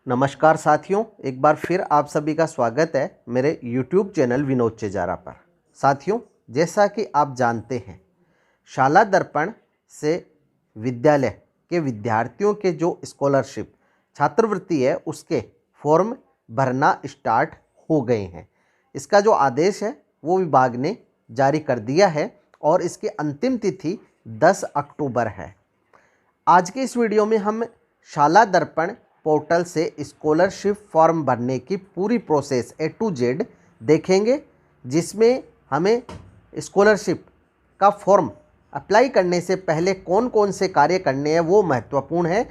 नमस्कार साथियों, एक बार फिर आप सभी का स्वागत है मेरे YouTube चैनल विनोद चेजारा पर। साथियों, जैसा कि आप जानते हैं, शाला दर्पण से विद्यालय के विद्यार्थियों के जो स्कॉलरशिप छात्रवृत्ति है उसके फॉर्म भरना स्टार्ट हो गए हैं। इसका जो आदेश है वो विभाग ने जारी कर दिया है और इसकी अंतिम तिथि 10 अक्टूबर है। आज के इस वीडियो में हम शाला दर्पण पोर्टल से स्कॉलरशिप फॉर्म भरने की पूरी प्रोसेस A to Z देखेंगे, जिसमें हमें स्कॉलरशिप का फॉर्म अप्लाई करने से पहले कौन कौन से कार्य करने हैं वो महत्वपूर्ण है,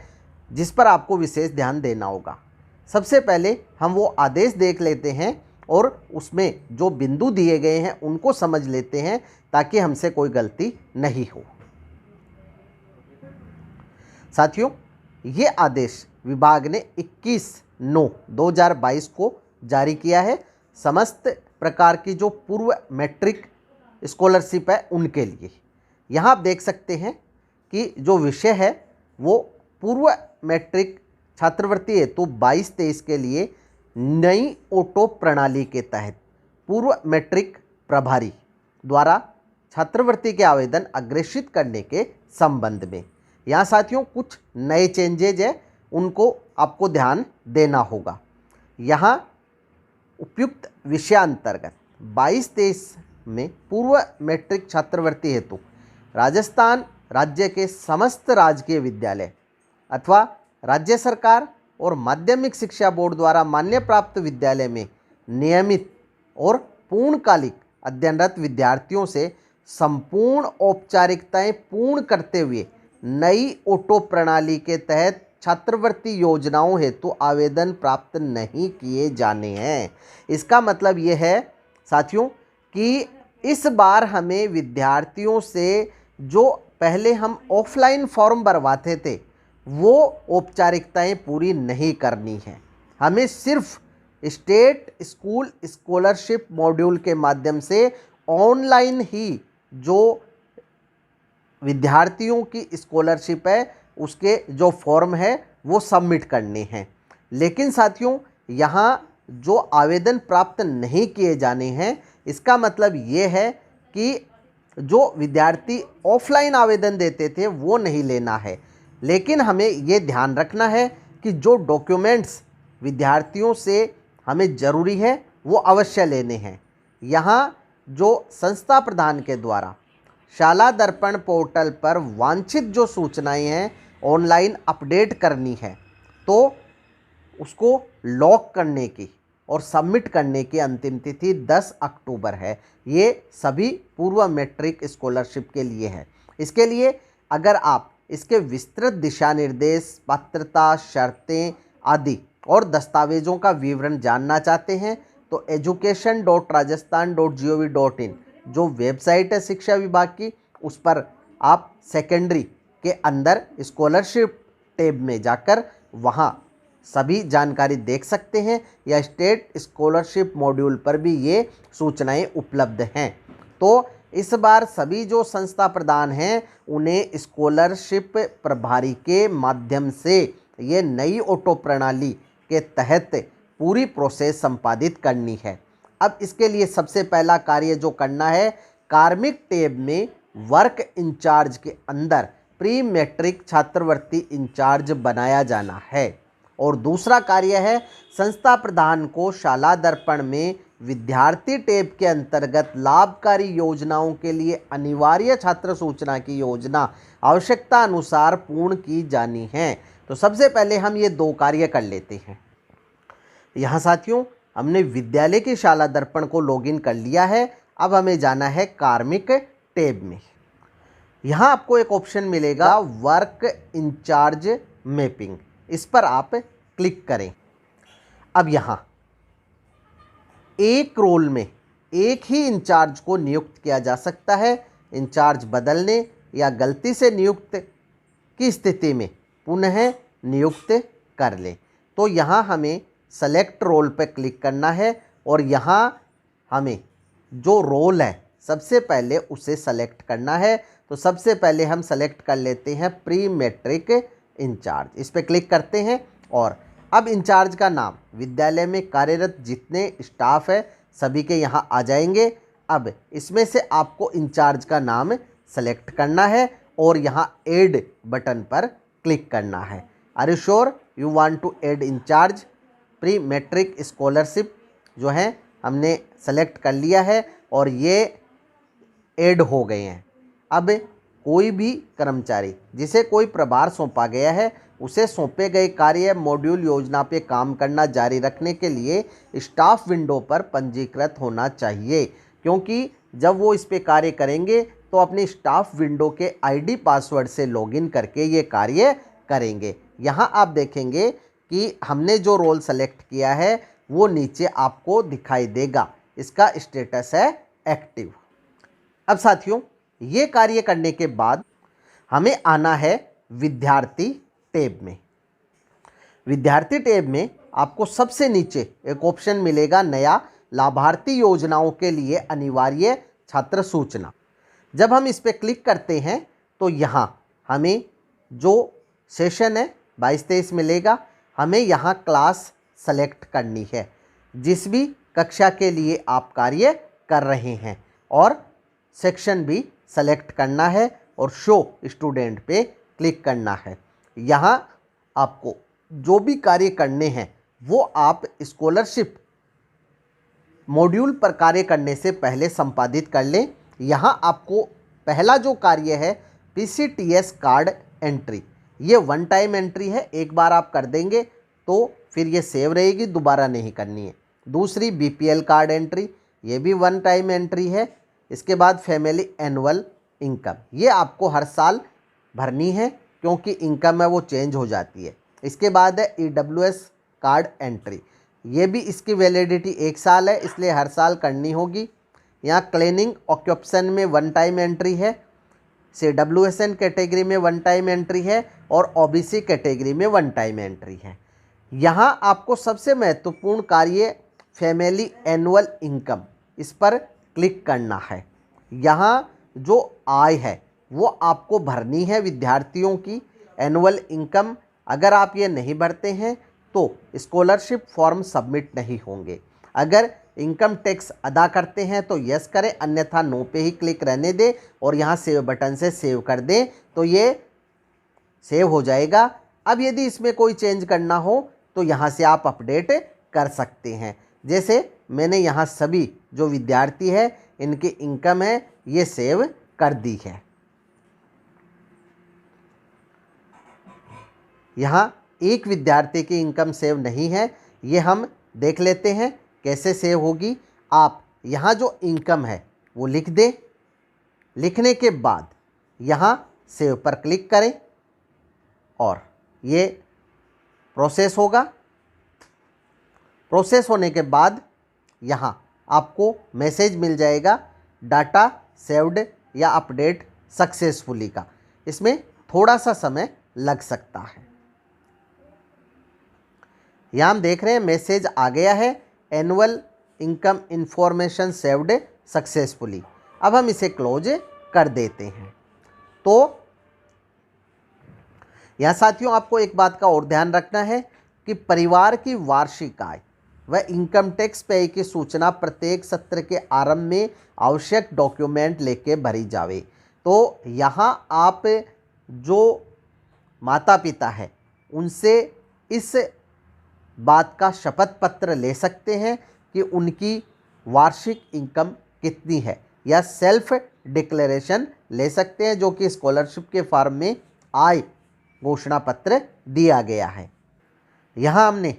जिस पर आपको विशेष ध्यान देना होगा। सबसे पहले हम वो आदेश देख लेते हैं और उसमें जो बिंदु दिए गए हैं उनको समझ लेते हैं ताकि हमसे कोई गलती नहीं हो। साथियों, ये आदेश विभाग ने 21/9/2022 को जारी किया है समस्त प्रकार की जो पूर्व मैट्रिक स्कॉलरशिप है उनके लिए। यहाँ आप देख सकते हैं कि जो विषय है वो पूर्व मैट्रिक छात्रवृत्ति हेतु 22-23 के लिए नई ऑटो प्रणाली के तहत पूर्व मैट्रिक प्रभारी द्वारा छात्रवृत्ति के आवेदन अग्रेषित करने के संबंध में। यहाँ साथियों कुछ नए चेंजेज है, उनको आपको ध्यान देना होगा। यहाँ उपयुक्त विषयांतर्गत 22-23 में पूर्व मैट्रिक छात्रवृत्ति हेतु राजस्थान राज्य के समस्त राजकीय विद्यालय अथवा राज्य सरकार और माध्यमिक शिक्षा बोर्ड द्वारा मान्य प्राप्त विद्यालय में नियमित और पूर्णकालिक अध्ययनरत विद्यार्थियों से संपूर्ण औपचारिकताएं पूर्ण करते हुए नई ऑटो प्रणाली के तहत छात्रवृत्ति योजनाओं हेतु आवेदन प्राप्त नहीं किए जाने हैं। इसका मतलब ये है साथियों कि इस बार हमें विद्यार्थियों से जो पहले हम ऑफलाइन फॉर्म भरवाते थे वो औपचारिकताएं पूरी नहीं करनी है। हमें सिर्फ स्टेट स्कूल स्कॉलरशिप मॉड्यूल के माध्यम से ऑनलाइन ही जो विद्यार्थियों की स्कॉलरशिप है उसके जो फॉर्म है वो सबमिट करने हैं। लेकिन साथियों, यहाँ जो आवेदन प्राप्त नहीं किए जाने हैं, इसका मतलब ये है कि जो विद्यार्थी ऑफलाइन आवेदन देते थे वो नहीं लेना है। लेकिन हमें ये ध्यान रखना है कि जो डॉक्यूमेंट्स विद्यार्थियों से हमें ज़रूरी है वो अवश्य लेने हैं। यहाँ जो संस्था प्रधान के द्वारा शाला दर्पण पोर्टल पर वांछित जो सूचनाएं हैं ऑनलाइन अपडेट करनी है, तो उसको लॉक करने की और सबमिट करने की अंतिम तिथि 10 अक्टूबर है। ये सभी पूर्व मैट्रिक स्कॉलरशिप के लिए है। इसके लिए अगर आप इसके विस्तृत दिशा निर्देश, पात्रता, शर्तें आदि और दस्तावेज़ों का विवरण जानना चाहते हैं तो education.rajasthan.gov.in जो वेबसाइट है शिक्षा विभाग की, उस पर आप सेकेंडरी के अंदर स्कॉलरशिप टैब में जाकर वहाँ सभी जानकारी देख सकते हैं, या स्टेट स्कॉलरशिप मॉड्यूल पर भी ये सूचनाएं उपलब्ध हैं। तो इस बार सभी जो संस्था प्रधान हैं उन्हें स्कॉलरशिप प्रभारी के माध्यम से ये नई ऑटो प्रणाली के तहत पूरी प्रोसेस संपादित करनी है। अब इसके लिए सबसे पहला कार्य जो करना है, कार्मिक टैब में वर्क इंचार्ज के अंदर प्री मैट्रिक छात्रवृत्ति इंचार्ज बनाया जाना है। और दूसरा कार्य है संस्था प्रधान को शाला दर्पण में विद्यार्थी टैब के अंतर्गत लाभकारी योजनाओं के लिए अनिवार्य छात्र सूचना की योजना आवश्यकता अनुसार पूर्ण की जानी है। तो सबसे पहले हम ये दो कार्य कर लेते हैं। यहाँ साथियों, हमने विद्यालय की शाला दर्पण को लॉगिन कर लिया है। अब हमें जाना है कार्मिक टैब में। यहाँ आपको एक ऑप्शन मिलेगा वर्क इंचार्ज मैपिंग, इस पर आप क्लिक करें। अब यहाँ एक रोल में एक ही इंचार्ज को नियुक्त किया जा सकता है। इंचार्ज बदलने या गलती से नियुक्त की स्थिति में पुनः नियुक्त कर लें। तो यहाँ हमें सेलेक्ट रोल पर क्लिक करना है और यहाँ हमें जो रोल है सबसे पहले उसे सेलेक्ट करना है। तो सबसे पहले हम सेलेक्ट कर लेते हैं प्री मैट्रिक इंचार्ज। इस पर क्लिक करते हैं और अब इंचार्ज का नाम विद्यालय में कार्यरत जितने स्टाफ है सभी के यहाँ आ जाएंगे। अब इसमें से आपको इंचार्ज का नाम सेलेक्ट करना है और यहाँ ऐड बटन पर क्लिक करना है। Are you sure you want to add incharge? Pre matric scholarship जो है हमने सेलेक्ट कर लिया है और ये ऐड हो गए हैं। अब कोई भी कर्मचारी जिसे कोई प्रभार सौंपा गया है उसे सौंपे गए कार्य मॉड्यूल योजना पे काम करना जारी रखने के लिए स्टाफ विंडो पर पंजीकृत होना चाहिए, क्योंकि जब वो इस पे कार्य करेंगे तो अपनी स्टाफ विंडो के आईडी पासवर्ड से लॉगिन करके ये कार्य करेंगे। यहाँ आप देखेंगे कि हमने जो रोल सेलेक्ट किया है वो नीचे आपको दिखाई देगा, इसका स्टेटस है एक्टिव। अब साथियों ये कार्य करने के बाद हमें आना है विद्यार्थी टैब में। विद्यार्थी टैब में आपको सबसे नीचे एक ऑप्शन मिलेगा नया लाभार्थी योजनाओं के लिए अनिवार्य छात्र सूचना। जब हम इस पर क्लिक करते हैं तो यहाँ हमें जो सेशन है 22-23 मिलेगा। हमें यहाँ क्लास सेलेक्ट करनी है जिस भी कक्षा के लिए आप कार्य कर रहे हैं और सेक्शन भी सेलेक्ट करना है और शो स्टूडेंट पे क्लिक करना है। यहाँ आपको जो भी कार्य करने हैं वो आप स्कॉलरशिप मॉड्यूल पर कार्य करने से पहले संपादित कर लें। यहाँ आपको पहला जो कार्य है PCTS कार्ड एंट्री, ये वन टाइम एंट्री है, एक बार आप कर देंगे तो फिर ये सेव रहेगी, दोबारा नहीं करनी है। दूसरी BPL कार्ड एंट्री, ये भी वन टाइम एंट्री है। इसके बाद फैमिली एनुअल इनकम, ये आपको हर साल भरनी है क्योंकि इनकम है वो चेंज हो जाती है। इसके बाद है EWS कार्ड एंट्री, ये भी इसकी वैलिडिटी 1 साल है इसलिए हर साल करनी होगी। यहाँ क्लीनिंग ऑक्यूपेशन में वन टाइम एंट्री है, CWSN कैटेगरी में वन टाइम एंट्री है और OBC कैटेगरी में वन टाइम एंट्री है। यहाँ आपको सबसे महत्वपूर्ण कार्य फैमिली एनुअल इनकम, इस पर क्लिक करना है। यहाँ जो आय है वो आपको भरनी है विद्यार्थियों की एनुअल इनकम। अगर आप ये नहीं भरते हैं तो स्कॉलरशिप फॉर्म सबमिट नहीं होंगे। अगर इनकम टैक्स अदा करते हैं तो यस करें, अन्यथा नो पे ही क्लिक रहने दें और यहाँ सेव बटन से सेव कर दें तो ये सेव हो जाएगा। अब यदि इसमें कोई चेंज करना हो तो यहाँ से आप अपडेट कर सकते हैं। जैसे मैंने यहाँ सभी जो विद्यार्थी है इनकी इनकम है ये सेव कर दी है। यहाँ एक विद्यार्थी की इनकम सेव नहीं है, ये हम देख लेते हैं कैसे सेव होगी। आप यहाँ जो इनकम है वो लिख दें, लिखने के बाद यहाँ सेव पर क्लिक करें और ये प्रोसेस होगा। प्रोसेस होने के बाद यहाँ आपको मैसेज मिल जाएगा डाटा सेव्ड या अपडेट सक्सेसफुली का। इसमें थोड़ा सा समय लग सकता है। यहाँ हम देख रहे हैं मैसेज आ गया है, annual income information saved successfully. अब हम इसे क्लोज कर देते हैं। तो यहाँ साथियों आपको एक बात का और ध्यान रखना है कि परिवार की वार्षिक आय व इनकम टैक्स पेय की सूचना प्रत्येक सत्र के आरंभ में आवश्यक डॉक्यूमेंट लेके भरी जावे। तो यहाँ आप जो माता पिता है उनसे इस बात का शपथ पत्र ले सकते हैं कि उनकी वार्षिक इनकम कितनी है, या सेल्फ डिक्लेरेशन ले सकते हैं जो कि स्कॉलरशिप के फॉर्म में आय घोषणा पत्र दिया गया है। यहाँ हमने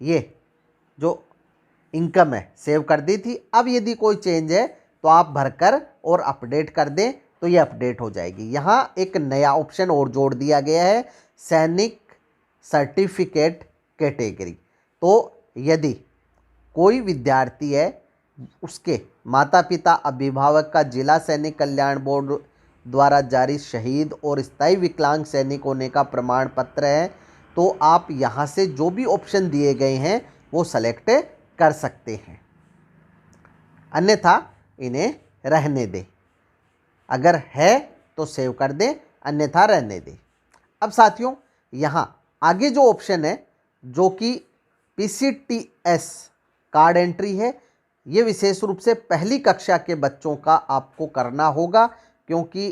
ये जो इनकम है सेव कर दी थी। अब यदि कोई चेंज है तो आप भरकर और अपडेट कर दें तो ये अपडेट हो जाएगी। यहाँ एक नया ऑप्शन और जोड़ दिया गया है, सैनिक सर्टिफिकेट कैटेगरी। तो यदि कोई विद्यार्थी है उसके माता पिता अभिभावक का जिला सैनिक कल्याण बोर्ड द्वारा जारी शहीद और स्थायी विकलांग सैनिक होने का प्रमाण पत्र है तो आप यहाँ से जो भी ऑप्शन दिए गए हैं वो सेलेक्ट कर सकते हैं। अन्यथा इन्हें रहने दें। अगर है तो सेव कर दें, अन्यथा रहने दें। अब साथियों यहाँ आगे जो ऑप्शन है जो कि PCTS कार्ड एंट्री है, ये विशेष रूप से पहली कक्षा के बच्चों का आपको करना होगा, क्योंकि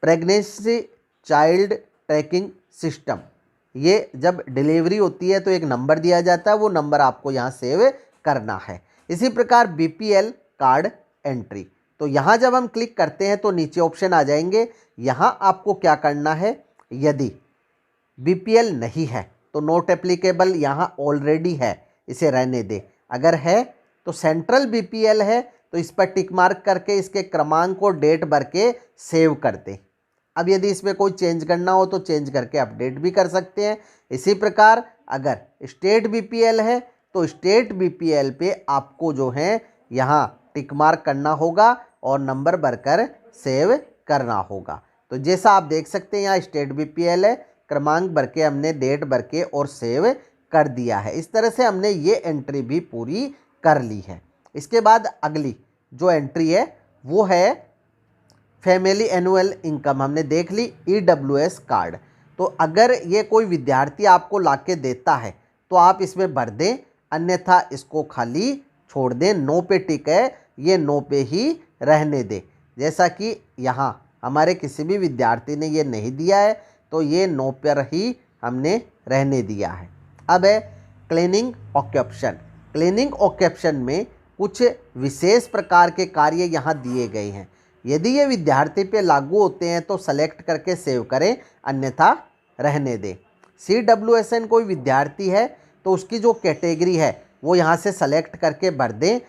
प्रेगनेंसी चाइल्ड ट्रैकिंग सिस्टम, ये जब डिलीवरी होती है तो एक नंबर दिया जाता है, वो नंबर आपको यहाँ सेव करना है। इसी प्रकार BPL कार्ड एंट्री, तो यहाँ जब हम क्लिक करते हैं तो नीचे ऑप्शन आ जाएंगे। यहाँ आपको क्या करना है, यदि BPL नहीं है तो नॉट एप्लीकेबल, यहाँ ऑलरेडी है इसे रहने दे। अगर है तो सेंट्रल BPL है तो इस पर टिक मार्क करके इसके क्रमांक और डेट भर के सेव कर दें। अब यदि इसमें कोई चेंज करना हो तो चेंज करके अपडेट भी कर सकते हैं। इसी प्रकार अगर स्टेट BPL है तो स्टेट BPL पे आपको जो है यहाँ टिक मार्क करना होगा और नंबर भरकर सेव करना होगा। तो जैसा आप देख सकते हैं यहाँ स्टेट BPL है, क्रमांक भर के हमने डेट भर के और सेव कर दिया है। इस तरह से हमने ये एंट्री भी पूरी कर ली है। इसके बाद अगली जो एंट्री है वो है फैमिली एनुअल इनकम, हमने देख ली EWS कार्ड। तो अगर ये कोई विद्यार्थी आपको लाके देता है तो आप इसमें भर दें, अन्यथा इसको खाली छोड़ दें। नो पे टिक है, ये नो पे ही रहने दें। जैसा कि यहाँ हमारे किसी भी विद्यार्थी ने ये नहीं दिया है तो ये नो पर ही हमने रहने दिया है। अब है क्लीनिंग ऑक्यूपेशन। क्लीनिंग ऑक्यूपेशन में कुछ विशेष प्रकार के कार्य यहाँ दिए गए हैं। यदि ये विद्यार्थी पे लागू होते हैं तो सेलेक्ट करके सेव करें, अन्यथा रहने दें। CWSN कोई विद्यार्थी है तो उसकी जो कैटेगरी है वो यहाँ से सेलेक्ट करके भर दें,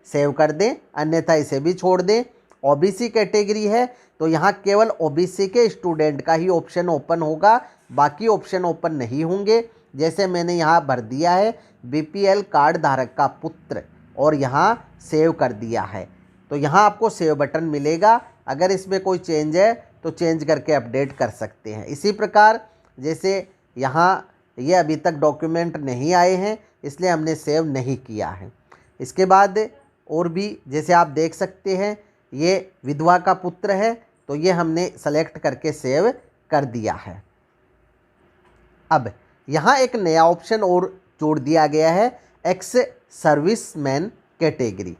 सेव कर दें, अन्यथा इसे भी छोड़ दें। OBC कैटेगरी है तो यहाँ केवल OBC के स्टूडेंट का ही ऑप्शन ओपन होगा, बाकी ऑप्शन ओपन नहीं होंगे। जैसे मैंने यहाँ भर दिया है BPL कार्ड धारक का पुत्र और यहाँ सेव कर दिया है, तो यहाँ आपको सेव बटन मिलेगा। अगर इसमें कोई चेंज है तो चेंज करके अपडेट कर सकते हैं। इसी प्रकार जैसे यहाँ ये अभी तक डॉक्यूमेंट नहीं आए हैं इसलिए हमने सेव नहीं किया है। इसके बाद और भी जैसे आप देख सकते हैं ये विधवा का पुत्र है तो ये हमने सेलेक्ट करके सेव कर दिया है। अब यहाँ एक नया ऑप्शन और जोड़ दिया गया है, एक्स सर्विसमैन कैटेगरी।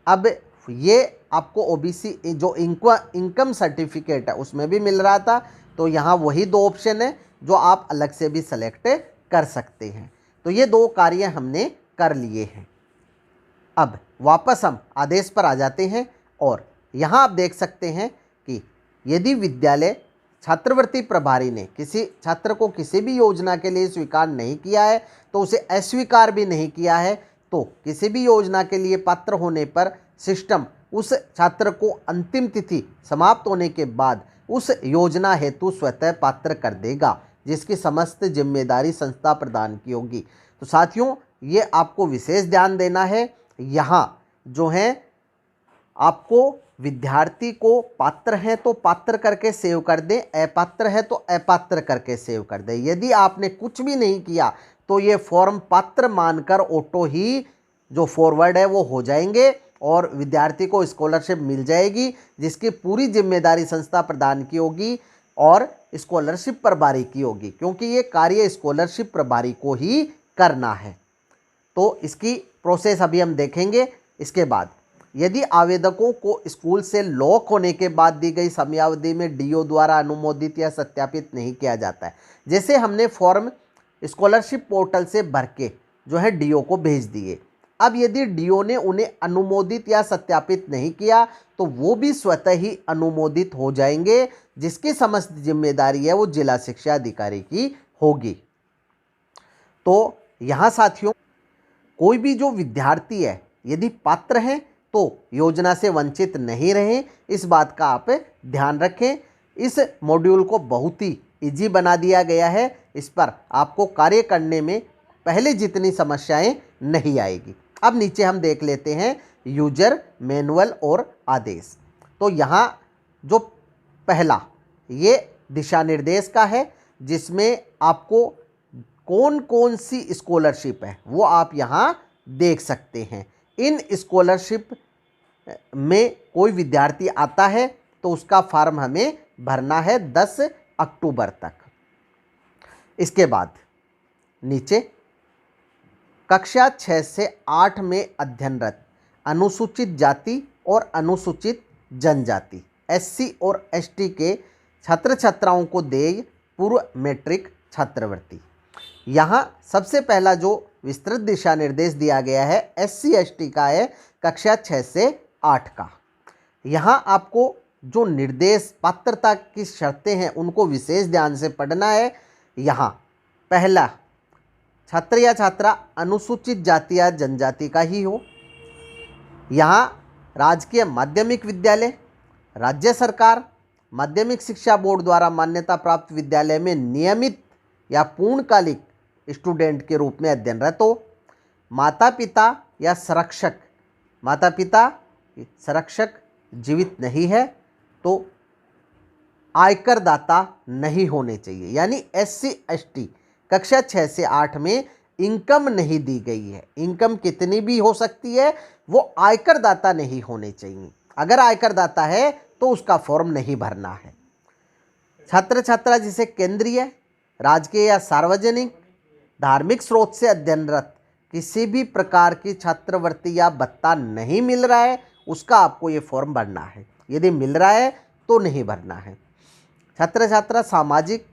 अब ये आपको OBC जो इनकम सर्टिफिकेट है उसमें भी मिल रहा था, तो यहाँ वही दो ऑप्शन है जो आप अलग से भी सेलेक्ट कर सकते हैं। तो ये दो कार्य हमने कर लिए हैं। अब वापस हम आदेश पर आ जाते हैं और यहाँ आप देख सकते हैं कि यदि विद्यालय छात्रवृत्ति प्रभारी ने किसी छात्र को किसी भी योजना के लिए स्वीकार नहीं किया है तो उसे अस्वीकार भी नहीं किया है, तो किसी भी योजना के लिए पात्र होने पर सिस्टम उस छात्र को अंतिम तिथि समाप्त होने के बाद उस योजना हेतु स्वतः पात्र कर देगा, जिसकी समस्त जिम्मेदारी संस्था प्रदान की होगी। तो साथियों ये आपको विशेष ध्यान देना है। यहाँ जो है आपको विद्यार्थी को पात्र है तो पात्र करके सेव कर दें, अपात्र है तो अपात्र करके सेव कर दें। यदि आपने कुछ भी नहीं किया तो ये फॉर्म पात्र मानकर ऑटो ही जो फॉरवर्ड है वो हो जाएंगे और विद्यार्थी को स्कॉलरशिप मिल जाएगी, जिसकी पूरी जिम्मेदारी संस्था प्रदान की होगी और स्कॉलरशिप प्रभारी की होगी, क्योंकि ये कार्य स्कॉलरशिप प्रभारी को ही करना है। तो इसकी प्रोसेस अभी हम देखेंगे। इसके बाद यदि आवेदकों को स्कूल से लॉक होने के बाद दी गई समयावधि में DO द्वारा अनुमोदित या सत्यापित नहीं किया जाता है, जैसे हमने फॉर्म स्कॉलरशिप पोर्टल से भर के जो है DO को भेज दिए, अब यदि DO ने उन्हें अनुमोदित या सत्यापित नहीं किया तो वो भी स्वतः ही अनुमोदित हो जाएंगे, जिसकी समस्त जिम्मेदारी है वो जिला शिक्षा अधिकारी की होगी। तो यहाँ साथियों कोई भी जो विद्यार्थी है यदि पात्र हैं तो योजना से वंचित नहीं रहें, इस बात का आप ध्यान रखें। इस मॉड्यूल को बहुत ही इजी बना दिया गया है, इस पर आपको कार्य करने में पहले जितनी समस्याएं नहीं आएगी। अब नीचे हम देख लेते हैं यूजर मैनुअल और आदेश। तो यहाँ जो पहला ये दिशा निर्देश का है, जिसमें आपको कौन कौन सी स्कॉलरशिप है वो आप यहाँ देख सकते हैं। इन स्कॉलरशिप में कोई विद्यार्थी आता है तो उसका फॉर्म हमें भरना है 10 अक्टूबर तक। इसके बाद नीचे कक्षा 6 से 8 में अध्ययनरत अनुसूचित जाति और अनुसूचित जनजाति SC और ST के छात्र छात्राओं को देय पूर्व मैट्रिक छात्रवृत्ति। यहाँ सबसे पहला जो विस्तृत दिशा निर्देश दिया गया है SC ST का है कक्षा 6 से 8 का। यहाँ आपको जो निर्देश पात्रता की शर्तें हैं उनको विशेष ध्यान से पढ़ना है। यहाँ पहला, छात्र या छात्रा अनुसूचित जाति या जनजाति का ही हो। यहाँ राजकीय माध्यमिक विद्यालय, राज्य सरकार, माध्यमिक शिक्षा बोर्ड द्वारा मान्यता प्राप्त विद्यालय में नियमित या पूर्णकालिक स्टूडेंट के रूप में अध्ययनरत हो। माता पिता या संरक्षक, माता पिता संरक्षक जीवित नहीं है तो आयकर दाता नहीं होने चाहिए। यानी SC ST कक्षा 6 से 8 में इनकम नहीं दी गई है, इनकम कितनी भी हो सकती है, वो आयकर दाता नहीं होने चाहिए। अगर आयकर दाता है तो उसका फॉर्म नहीं भरना है। छात्र छात्रा जिसे केंद्रीय, राजकीय या सार्वजनिक धार्मिक स्रोत से अध्ययनरत किसी भी प्रकार की छात्रवृत्ति या भत्ता नहीं मिल रहा है, उसका आपको ये फॉर्म भरना है। यदि मिल रहा है तो नहीं भरना है। छात्र छात्रा सामाजिक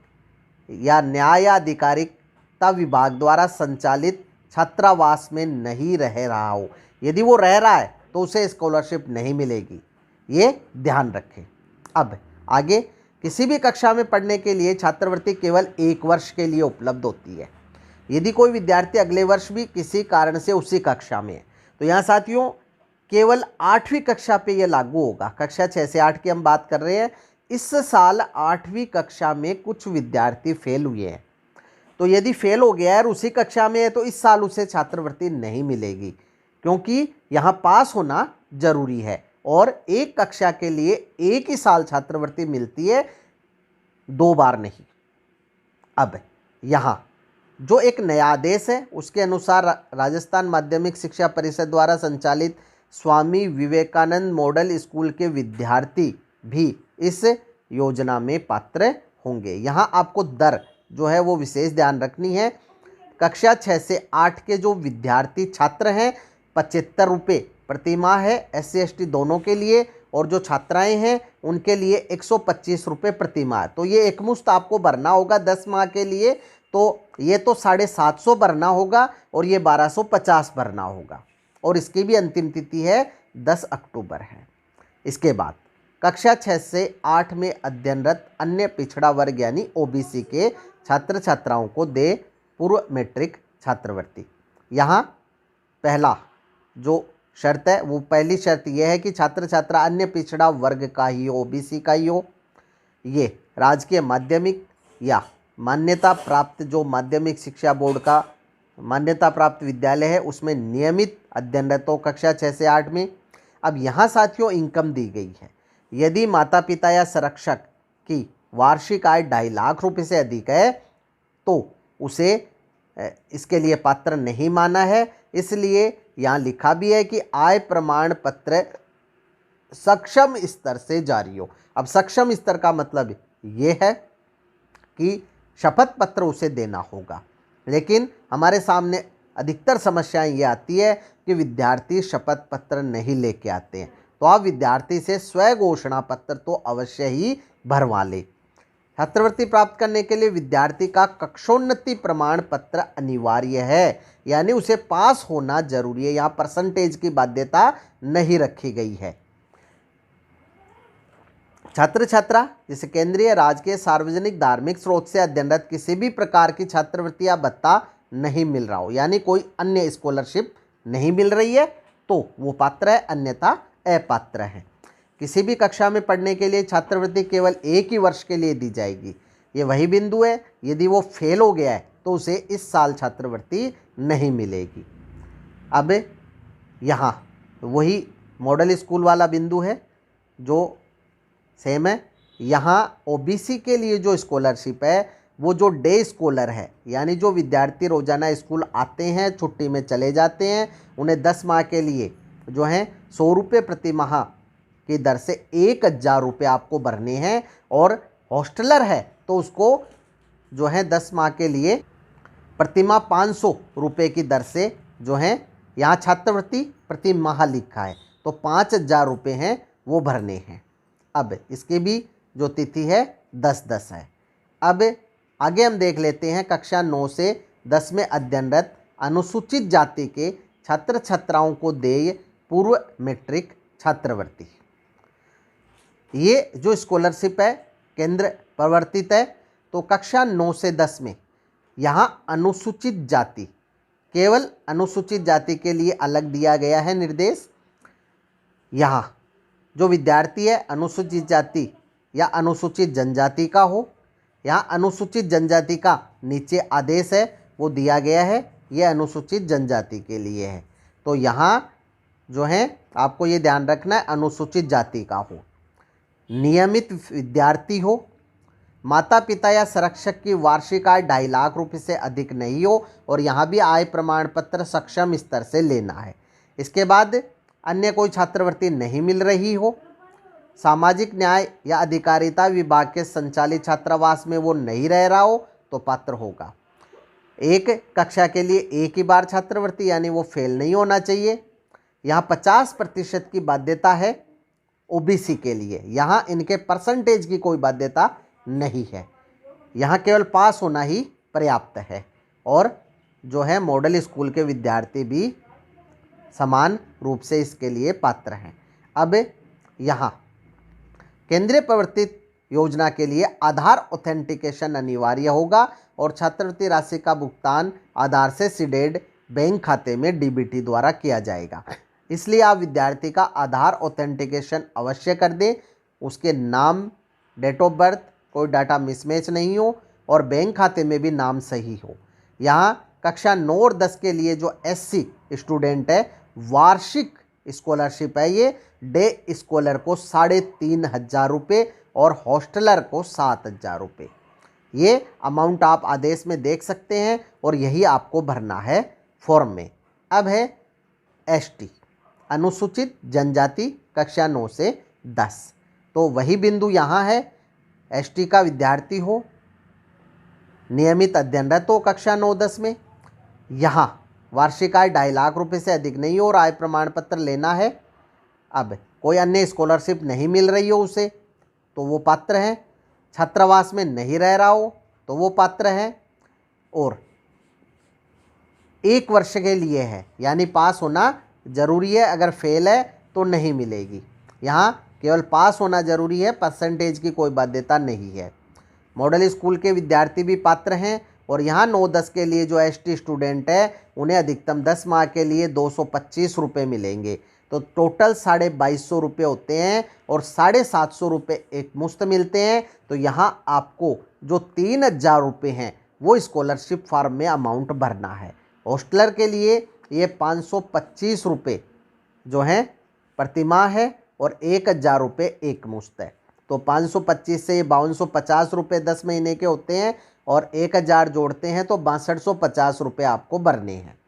या न्याय या अधिकारिता विभाग द्वारा संचालित छात्रावास में नहीं रह रहा हो, यदि वो रह रहा है तो उसे स्कॉलरशिप नहीं मिलेगी, ये ध्यान रखें। अब आगे, किसी भी कक्षा में पढ़ने के लिए छात्रवृत्ति केवल 1 वर्ष के लिए उपलब्ध होती है। यदि कोई विद्यार्थी अगले वर्ष भी किसी कारण से उसी कक्षा में है तो यहाँ साथियों केवल 8वीं कक्षा पे ये लागू होगा। कक्षा 6 से 8 की हम बात कर रहे हैं। इस साल 8वीं कक्षा में कुछ विद्यार्थी फेल हुए हैं, तो यदि फेल हो गया है और उसी कक्षा में है तो इस साल उसे छात्रवृत्ति नहीं मिलेगी, क्योंकि यहाँ पास होना जरूरी है और एक कक्षा के लिए एक ही साल छात्रवृत्ति मिलती है, 2 बार नहीं। अब यहाँ जो एक नया आदेश है उसके अनुसार राजस्थान माध्यमिक शिक्षा परिषद द्वारा संचालित स्वामी विवेकानंद मॉडल स्कूल के विद्यार्थी भी इस योजना में पात्र होंगे। यहाँ आपको दर जो है वो विशेष ध्यान रखनी है। कक्षा 6 से 8 के जो विद्यार्थी छात्र हैं 75 रुपये प्रति माह है SC ST दोनों के लिए, और जो छात्राएं हैं उनके लिए 125 रुपये प्रति माह। तो ये एकमुश्त आपको भरना होगा 10 माह के लिए, तो ये तो 750 भरना होगा और ये 1250 भरना होगा, और इसकी भी अंतिम तिथि है 10 अक्टूबर है। इसके बाद कक्षा 6 से 8 में अध्ययनरत अन्य पिछड़ा वर्ग यानी OBC के छात्र छात्राओं को दे पूर्व मैट्रिक छात्रवृत्ति। यहाँ पहला जो शर्त है वो, पहली शर्त यह है कि छात्र छात्रा अन्य पिछड़ा वर्ग का ही हो, OBC का ही हो। ये राजकीय माध्यमिक या मान्यता प्राप्त जो माध्यमिक शिक्षा बोर्ड का मान्यता प्राप्त विद्यालय है उसमें नियमित अध्ययनरत हो कक्षा 6 से 8 में। अब यहाँ साथियों इनकम दी गई है। यदि माता पिता या संरक्षक की वार्षिक आय 2.5 लाख रुपये से अधिक है तो उसे इसके लिए पात्र नहीं माना है। इसलिए यहाँ लिखा भी है कि आय प्रमाण पत्र सक्षम स्तर से जारी हो। अब सक्षम स्तर का मतलब ये है कि शपथ पत्र उसे देना होगा, लेकिन हमारे सामने अधिकतर समस्याएं ये आती है कि विद्यार्थी शपथ पत्र नहीं लेके आते हैं, तो आप विद्यार्थी से स्व घोषणा पत्र तो अवश्य ही भरवा लें। छात्रवृत्ति प्राप्त करने के लिए विद्यार्थी का कक्षोन्नति प्रमाण पत्र अनिवार्य है, यानी उसे पास होना जरूरी है। यहाँ परसेंटेज की बाध्यता नहीं रखी गई है। छात्र छात्रा जिसे केंद्रीय, राजकीय, सार्वजनिक, धार्मिक स्रोत से अध्ययनरत किसी भी प्रकार की छात्रवृत्ति या भत्ता नहीं मिल रहा हो, यानी कोई अन्य स्कॉलरशिप नहीं मिल रही है तो वो पात्र है, अन्यथा अपात्र है। किसी भी कक्षा में पढ़ने के लिए छात्रवृत्ति केवल 1 ही वर्ष के लिए दी जाएगी। ये वही बिंदु है, यदि वो फेल हो गया है तो उसे इस साल छात्रवृत्ति नहीं मिलेगी। अब यहाँ वही मॉडल स्कूल वाला बिंदु है जो सेम है। यहाँ OBC के लिए जो स्कॉलरशिप है वो जो डे स्कॉलर है, यानी जो विद्यार्थी रोजाना स्कूल आते हैं, छुट्टी में चले जाते हैं, उन्हें 10 माह के लिए जो हैं 100 रुपये प्रति माह की दर से 1000 रुपये आपको भरने हैं। और हॉस्टलर है तो उसको जो है 10 माह के लिए प्रति माह 500 रुपये की दर से जो है, यहाँ छात्रवृत्ति प्रति माह लिखा है तो 5000 रुपये हैं वो भरने हैं। अब इसकी भी जो तिथि है 10/10 है। अब आगे हम देख लेते हैं कक्षा 9 से 10 में अध्ययनरत अनुसूचित जाति के छात्र छात्राओं को देय पूर्व मैट्रिक छात्रवृत्ति। ये जो स्कॉलरशिप है केंद्र प्रवर्तित है। तो कक्षा 9 से 10 में यहाँ अनुसूचित जाति, केवल अनुसूचित जाति के लिए अलग दिया गया है निर्देश। यहाँ जो विद्यार्थी है अनुसूचित जाति या अनुसूचित जनजाति का हो, यहाँ अनुसूचित जनजाति का नीचे आदेश है वो दिया गया है, ये अनुसूचित जनजाति के लिए है। तो यहाँ जो है आपको ये ध्यान रखना है अनुसूचित जाति का हो, नियमित विद्यार्थी हो, माता पिता या संरक्षक की वार्षिक आय 2.5 लाख रुपये से अधिक नहीं हो, और यहाँ भी आय प्रमाण पत्र सक्षम स्तर से लेना है। इसके बाद अन्य कोई छात्रवृत्ति नहीं मिल रही हो, सामाजिक न्याय या अधिकारिता विभाग के संचालित छात्रावास में वो नहीं रह रहा हो तो पात्र होगा। एक कक्षा के लिए एक ही बार छात्रवृत्ति, यानी वो फेल नहीं होना चाहिए। यहाँ 50% की बाध्यता है ओबीसी के लिए, यहाँ इनके परसेंटेज की कोई बाध्यता नहीं है, यहाँ केवल पास होना ही पर्याप्त है। और जो है मॉडल स्कूल के विद्यार्थी भी समान रूप से इसके लिए पात्र हैं। अब यहाँ केंद्रीय प्रवर्तित योजना के लिए आधार ऑथेंटिकेशन अनिवार्य होगा और छात्रवृत्ति राशि का भुगतान आधार से सीडेड बैंक खाते में डीबीटी द्वारा किया जाएगा। इसलिए आप विद्यार्थी का आधार ऑथेंटिकेशन अवश्य कर दें, उसके नाम, डेट ऑफ बर्थ, कोई डाटा मिसमैच नहीं हो और बैंक खाते में भी नाम सही हो। यहाँ कक्षा 9 और 10 के लिए जो एससी स्टूडेंट है वार्षिक स्कॉलरशिप है, ये डे स्कॉलर को 3500 रुपये और हॉस्टलर को 7000 रुपये। ये अमाउंट आप आदेश में देख सकते हैं और यही आपको भरना है फॉर्म में। अब है एसटी अनुसूचित जनजाति कक्षा 9 से 10, तो वही बिंदु यहाँ है। एसटी का विद्यार्थी हो, नियमित अध्ययनरत हो कक्षा 9-10 में, यहाँ वार्षिक आय 2.5 लाख रुपये से अधिक नहीं हो और आय प्रमाण पत्र लेना है। अब कोई अन्य स्कॉलरशिप नहीं मिल रही हो उसे तो वो पात्र हैं, छात्रावास में नहीं रह रहा हो तो वो पात्र हैं, और 1 वर्ष के लिए है यानी पास होना ज़रूरी है, अगर फेल है तो नहीं मिलेगी। यहाँ केवल पास होना ज़रूरी है, परसेंटेज की कोई बाध्यता नहीं है। मॉडल स्कूल के विद्यार्थी भी पात्र हैं और यहाँ 9-10 के लिए जो एसटी स्टूडेंट है उन्हें अधिकतम 10 माह के लिए 225 रुपये मिलेंगे। तो टोटल 2250 रुपये होते हैं और 750 रुपये एक मुश्त मिलते हैं। तो यहाँ आपको जो 3000 रुपये हैं वो स्कॉलरशिप फॉर्म में अमाउंट भरना है। हॉस्टलर के लिए ये 525 रुपये जो हैं प्रति माह है और 1000 रुपये एक मुश्त है। तो 525 से 5250 रुपये 10 महीने के होते हैं और 1000 जोड़ते हैं तो 6250 रुपये आपको भरने हैं।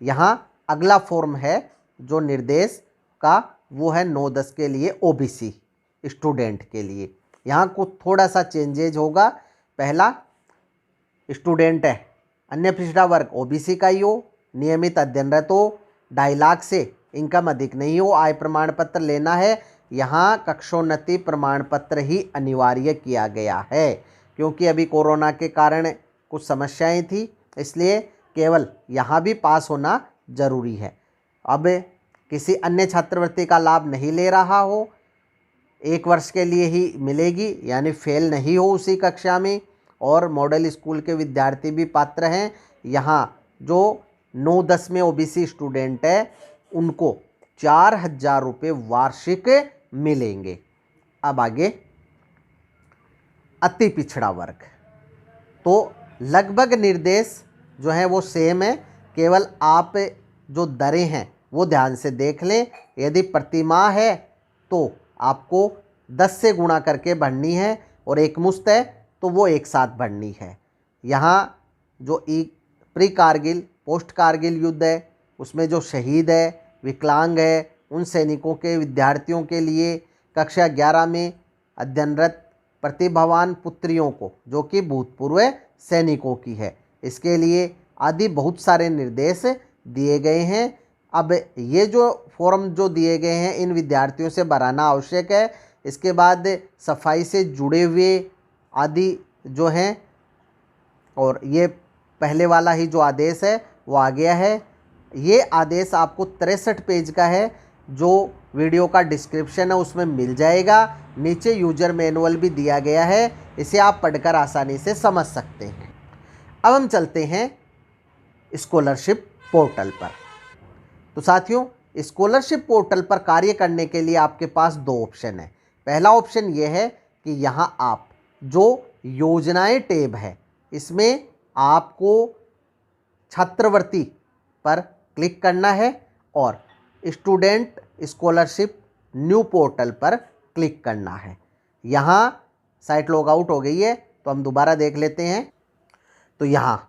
यहाँ अगला फॉर्म है जो निर्देश का, वो है 9-10 के लिए ओबीसी स्टूडेंट के लिए। यहाँ कुछ थोड़ा सा चेंजेज होगा। पहला, स्टूडेंट है अन्य पिछड़ा वर्ग ओबीसी का ही हो, नियमित अध्ययनरत हो, 2.5 लाख से इनकम अधिक नहीं हो, आय प्रमाण पत्र लेना है। यहाँ कक्षोन्नति प्रमाण पत्र ही अनिवार्य किया गया है क्योंकि अभी कोरोना के कारण कुछ समस्याएं थी, इसलिए केवल यहाँ भी पास होना ज़रूरी है। अब किसी अन्य छात्रवृत्ति का लाभ नहीं ले रहा हो, 1 वर्ष के लिए ही मिलेगी यानी फेल नहीं हो उसी कक्षा में, और मॉडल स्कूल के विद्यार्थी भी पात्र हैं। यहाँ जो 9-10 में ओबीसी स्टूडेंट है उनको 4000 रुपये वार्षिक मिलेंगे। अब आगे अति पिछड़ा वर्ग, तो लगभग निर्देश जो है वो सेम है, केवल आप जो दरें हैं वो ध्यान से देख लें। यदि प्रतिमाह है तो आपको 10 से गुणा करके भरनी है और एक मुश्त है तो वो एक साथ भरनी है। यहाँ जो प्री कारगिल पोस्ट कारगिल युद्ध है उसमें जो शहीद है विकलांग है उन सैनिकों के विद्यार्थियों के लिए, कक्षा 11 में अध्ययनरत प्रतिभावान पुत्रियों को जो कि भूतपूर्व सैनिकों की है, इसके लिए आदि बहुत सारे निर्देश दिए गए हैं। अब ये जो फॉर्म जो दिए गए हैं इन विद्यार्थियों से भराना आवश्यक है। इसके बाद सफाई से जुड़े हुए आदि जो हैं, और ये पहले वाला ही जो आदेश है वो आ गया है। ये आदेश आपको 63 पेज का है, जो वीडियो का डिस्क्रिप्शन है उसमें मिल जाएगा। नीचे यूजर मैनुअल भी दिया गया है, इसे आप पढ़कर आसानी से समझ सकते हैं। अब हम चलते हैं स्कॉलरशिप पोर्टल पर। तो साथियों, स्कॉलरशिप पोर्टल पर कार्य करने के लिए आपके पास दो ऑप्शन है। पहला ऑप्शन ये है कि यहाँ आप जो योजनाएं टैब है इसमें आपको छात्रवृत्ति पर क्लिक करना है और स्टूडेंट स्कॉलरशिप न्यू पोर्टल पर क्लिक करना है। यहाँ साइट लॉग आउट हो गई है तो हम दोबारा देख लेते हैं। तो यहाँ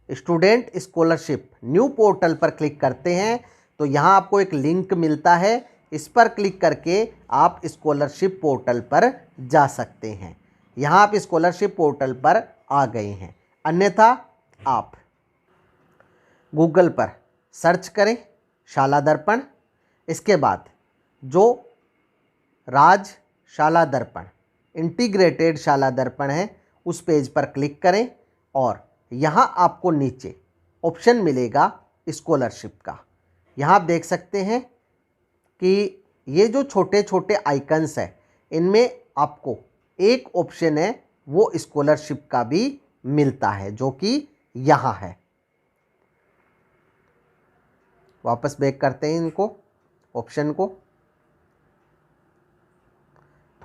स्टूडेंट स्कॉलरशिप न्यू पोर्टल पर क्लिक करते हैं तो यहाँ आपको एक लिंक मिलता है, इस पर क्लिक करके आप स्कॉलरशिप पोर्टल पर जा सकते हैं। यहाँ आप स्कॉलरशिप पोर्टल पर आ गए हैं। अन्यथा आप गूगल पर सर्च करें शाला दर्पण, इसके बाद जो राज शाला दर्पण इंटीग्रेटेड शाला दर्पण है उस पेज पर क्लिक करें और यहाँ आपको नीचे ऑप्शन मिलेगा स्कॉलरशिप का। यहाँ आप देख सकते हैं कि ये जो छोटे छोटे आइकन्स हैं इनमें आपको एक ऑप्शन है वो स्कॉलरशिप का भी मिलता है, जो कि यहाँ है। वापस बैक करते हैं इनको ऑप्शन को।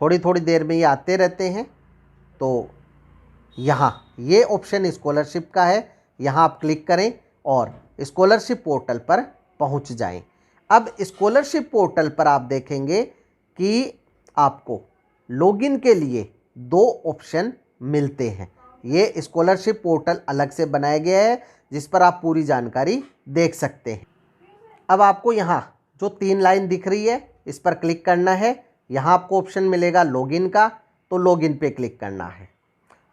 थोड़ी थोड़ी देर में ये आते रहते हैं। तो यहाँ ये ऑप्शन स्कॉलरशिप का है, यहाँ आप क्लिक करें और स्कॉलरशिप पोर्टल पर पहुँच जाएं। अब स्कॉलरशिप पोर्टल पर आप देखेंगे कि आपको लॉगिन के लिए दो ऑप्शन मिलते हैं। ये स्कॉलरशिप पोर्टल अलग से बनाया गया है जिस पर आप पूरी जानकारी देख सकते हैं। अब आपको यहाँ जो 3 लाइन दिख रही है इस पर क्लिक करना है। यहाँ आपको ऑप्शन मिलेगा लॉगिन का, तो लॉगिन पे क्लिक करना है।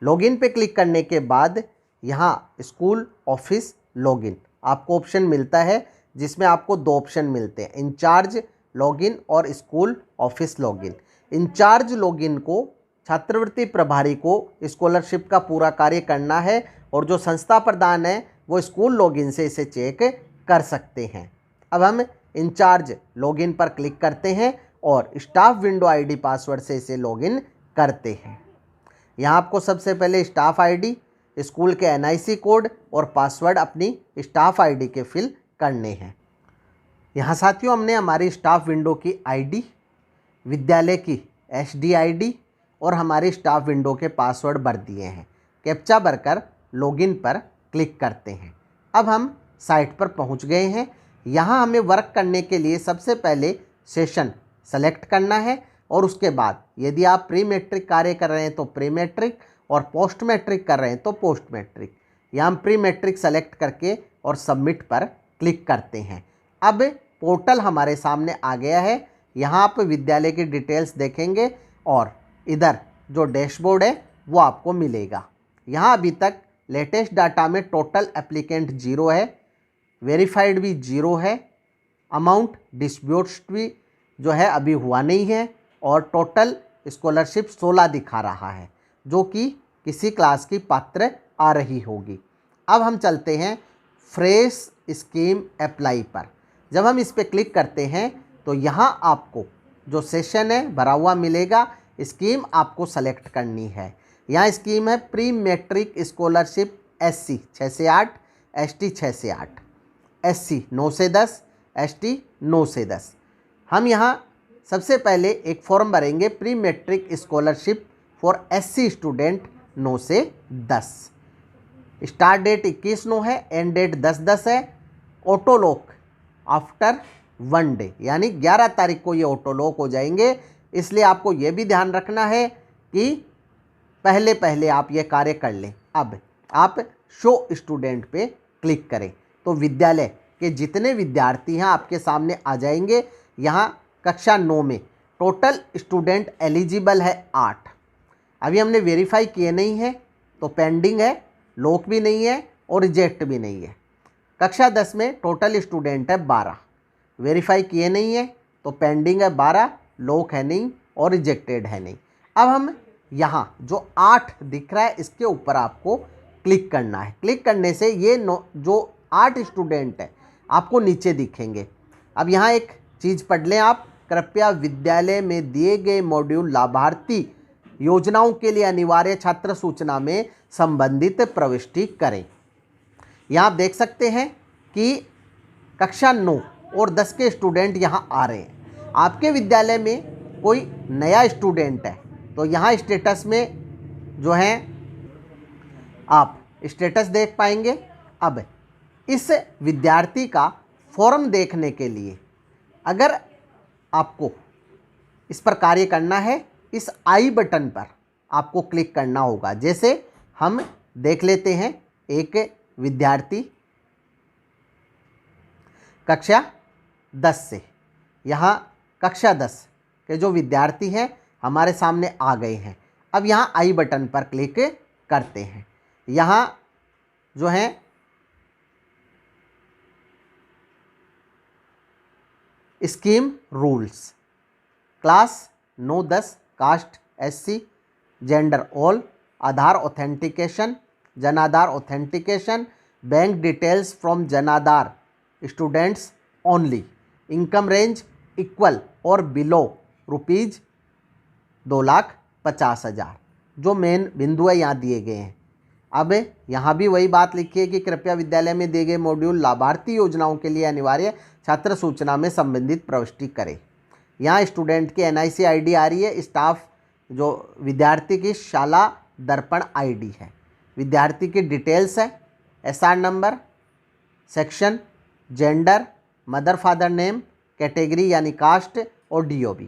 लॉगिन पे क्लिक करने के बाद यहाँ स्कूल ऑफिस लॉगिन आपको ऑप्शन मिलता है, जिसमें आपको दो ऑप्शन मिलते हैं, इंचार्ज लॉगिन और school office login. Incharge login को छात्रवृत्ति प्रभारी को स्कॉलरशिप का पूरा कार्य करना है और जो संस्था प्रधान है वो स्कूल लॉगिन से इसे चेक कर सकते हैं। अब हम इंचार्ज लॉगिन पर क्लिक करते हैं और स्टाफ विंडो आईडी पासवर्ड से इसे लॉगिन करते हैं। यहाँ आपको सबसे पहले स्टाफ आईडी, स्कूल के एनआईसी कोड और पासवर्ड अपनी स्टाफ आईडी के फिल करने हैं। यहाँ साथियों हमने हमारी स्टाफ विंडो की आईडी, विद्यालय की एसडी आईडी और हमारी स्टाफ विंडो के पासवर्ड भर दिए हैं। कैप्चा भरकर लॉगिन पर क्लिक करते हैं। अब हम साइट पर पहुँच गए हैं। यहाँ हमें वर्क करने के लिए सबसे पहले सेशन सेलेक्ट करना है और उसके बाद यदि आप प्री मैट्रिक कार्य कर रहे हैं तो प्री मैट्रिक और पोस्ट मैट्रिक कर रहे हैं तो पोस्ट मैट्रिक। यहाँ हम प्री मैट्रिक सेलेक्ट करके और सबमिट पर क्लिक करते हैं। अब पोर्टल हमारे सामने आ गया है। यहाँ आप विद्यालय की डिटेल्स देखेंगे और इधर जो डैशबोर्ड है वो आपको मिलेगा। यहाँ अभी तक लेटेस्ट डाटा में टोटल एप्लीकेंट 0 है, वेरीफाइड भी 0 है, अमाउंट डिस्ट्रीब्यूट भी जो है अभी हुआ नहीं है और टोटल स्कॉलरशिप 16 दिखा रहा है, जो कि किसी क्लास की पात्र आ रही होगी। अब हम चलते हैं फ्रेश स्कीम अप्लाई पर। जब हम इस पर क्लिक करते हैं तो यहाँ आपको जो सेशन है भरा हुआ मिलेगा, स्कीम आपको सेलेक्ट करनी है। यहाँ स्कीम है प्री मैट्रिक स्कॉलरशिप SC 6 से 8, ST 6 से 8, SC 9 से 10, ST 9 से 10। हम यहाँ सबसे पहले एक फॉर्म भरेंगे pre matric scholarship for SC student 9 से 10। स्टार्ट डेट 21/9 है, एंड डेट 10/10 है। ऑटो लॉक आफ्टर 1 डे, यानी 11 तारीख को ये ऑटो लॉक हो जाएंगे। इसलिए आपको ये भी ध्यान रखना है कि पहले पहले आप ये कार्य कर लें। अब आप शो स्टूडेंट पे क्लिक करें तो विद्यालय के जितने विद्यार्थी हैं आपके सामने आ जाएंगे। यहाँ कक्षा 9 में टोटल स्टूडेंट एलिजिबल है 8। अभी हमने वेरीफाई किए नहीं है तो पेंडिंग है, लॉक भी नहीं है और रिजेक्ट भी नहीं है। कक्षा 10 में टोटल स्टूडेंट है 12, वेरीफाई किए नहीं है तो पेंडिंग है 12, लॉक है नहीं और रिजेक्टेड है नहीं। अब हम यहाँ जो 8 दिख रहा है इसके ऊपर आपको क्लिक करना है। क्लिक करने से ये जो 8 स्टूडेंट है आपको नीचे दिखेंगे। अब यहाँ एक चीज़ पढ़ लें आप, कृपया विद्यालय में दिए गए मॉड्यूल लाभार्थी योजनाओं के लिए अनिवार्य छात्र सूचना में संबंधित प्रविष्टि करें। यहाँ आप देख सकते हैं कि कक्षा 9 और 10 के स्टूडेंट यहाँ आ रहे हैं। आपके विद्यालय में कोई नया स्टूडेंट है तो यहाँ स्टेटस में जो है आप स्टेटस देख पाएंगे। अब इस विद्यार्थी का फॉर्म देखने के लिए अगर आपको इस पर कार्य करना है, इस आई बटन पर आपको क्लिक करना होगा। जैसे हम देख लेते हैं एक विद्यार्थी कक्षा 10 से, यहाँ कक्षा 10 के जो विद्यार्थी हैं हमारे सामने आ गए हैं। अब यहाँ आई बटन पर क्लिक करते हैं। यहाँ जो है scheme rules, class 9-10, caste SC, gender all, Aadhaar authentication, Jan Aadhaar authentication, bank details from Jan Aadhaar students only, income range equal or below ₹2,50,000 जो मेन बिंदु है यहाँ दिए गए हैं। अब यहाँ भी वही बात लिखी है कि कृपया विद्यालय में दिए गए मॉड्यूल लाभार्थी योजनाओं के लिए अनिवार्य छात्र सूचना में संबंधित प्रविष्टि करें। यहाँ स्टूडेंट की NIC ID आ रही है, स्टाफ जो विद्यार्थी की शाला दर्पण ID है, विद्यार्थी की डिटेल्स है, SR number, section, gender, mother father name, category यानी कास्ट और DOB।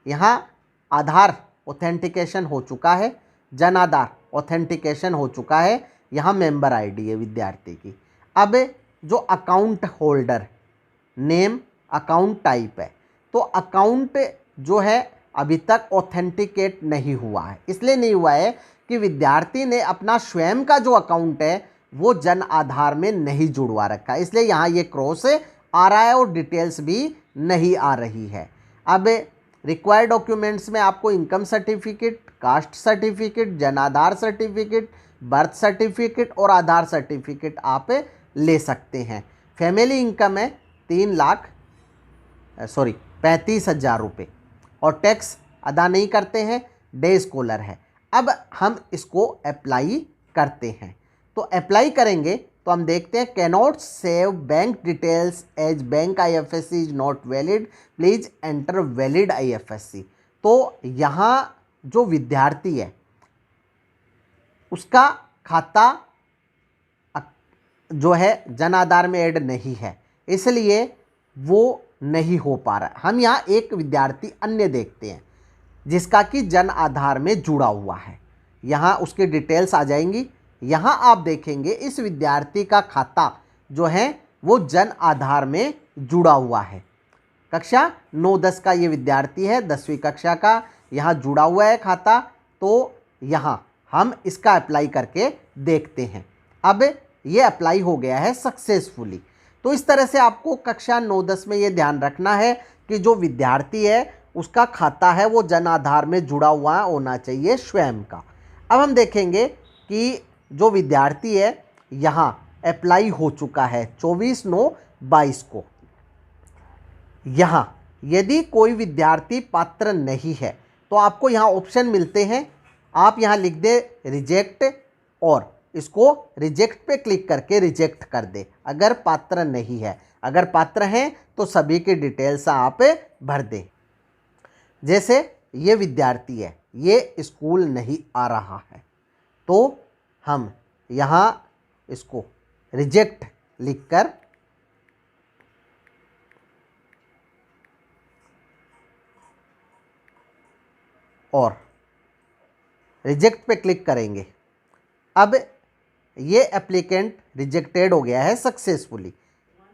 यहाँ आधार ऑथेंटिकेशन हो चुका है, जन आधार ऑथेंटिकेशन हो चुका है, यहाँ मेंबर ID है विद्यार्थी की। अब जो account holder name account type है तो अकाउंट जो है अभी तक ऑथेंटिकेट नहीं हुआ है। इसलिए नहीं हुआ है कि विद्यार्थी ने अपना स्वयं का जो अकाउंट है वो जन आधार में नहीं जुड़वा रखा है, इसलिए यहाँ ये क्रॉस आ रहा है और डिटेल्स भी नहीं आ रही है। अब रिक्वायर्ड डॉक्यूमेंट्स में आपको इनकम सर्टिफिकेट, कास्ट सर्टिफिकेट, जनाधार सर्टिफिकेट, बर्थ सर्टिफिकेट और आधार सर्टिफिकेट आप ले सकते हैं। फैमिली इनकम है 35,000 रुपये और टैक्स अदा नहीं करते हैं, डे स्कॉलर है। अब हम इसको अप्लाई करते हैं, तो अप्लाई करेंगे तो हम देखते हैं cannot save bank details as bank IFSC is not valid, please enter valid IFSC। तो यहाँ जो विद्यार्थी है उसका खाता जो है जन आधार में ऐड नहीं है, इसलिए वो नहीं हो पा रहा है। हम यहाँ एक विद्यार्थी अन्य देखते हैं जिसका कि जन आधार में जुड़ा हुआ है, यहाँ उसकी डिटेल्स आ जाएंगी। यहाँ आप देखेंगे इस विद्यार्थी का खाता जो है वो जन आधार में जुड़ा हुआ है। कक्षा 9-10 का ये विद्यार्थी है, 10वीं कक्षा का, यहाँ जुड़ा हुआ है खाता। तो यहाँ हम इसका अप्लाई करके देखते हैं। अब ये अप्लाई हो गया है सक्सेसफुली। तो इस तरह से आपको कक्षा 9-10 में ये ध्यान रखना है कि जो विद्यार्थी है उसका खाता है वो जन आधार में जुड़ा हुआ होना चाहिए स्वयं का। अब हम देखेंगे कि जो विद्यार्थी है यहाँ अप्लाई हो चुका है 24/9/22 को। यहाँ यदि कोई विद्यार्थी पात्र नहीं है तो आपको यहाँ ऑप्शन मिलते हैं, आप यहाँ लिख दे रिजेक्ट और इसको रिजेक्ट पे क्लिक करके रिजेक्ट कर दे अगर पात्र नहीं है। अगर पात्र हैं तो सभी की डिटेल्स आप भर दें। जैसे ये विद्यार्थी है, ये स्कूल नहीं आ रहा है तो हम यहाँ इसको रिजेक्ट लिखकर और रिजेक्ट पे क्लिक करेंगे। अब ये एप्लीकेंट रिजेक्टेड हो गया है सक्सेसफुली।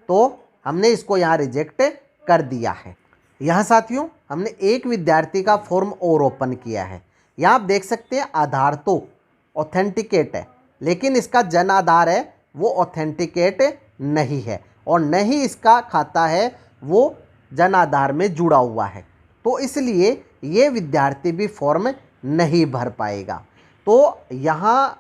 तो हमने इसको यहाँ रिजेक्ट कर दिया है। यहाँ साथियों हमने एक विद्यार्थी का फॉर्म और ओपन किया है। यहाँ आप देख सकते हैं आधार तो ऑथेंटिकेट है, लेकिन इसका जन आधार है वो ऑथेंटिकेट नहीं है और न ही इसका खाता है वो जन आधार में जुड़ा हुआ है। तो इसलिए ये विद्यार्थी भी फॉर्म नहीं भर पाएगा। तो यहाँ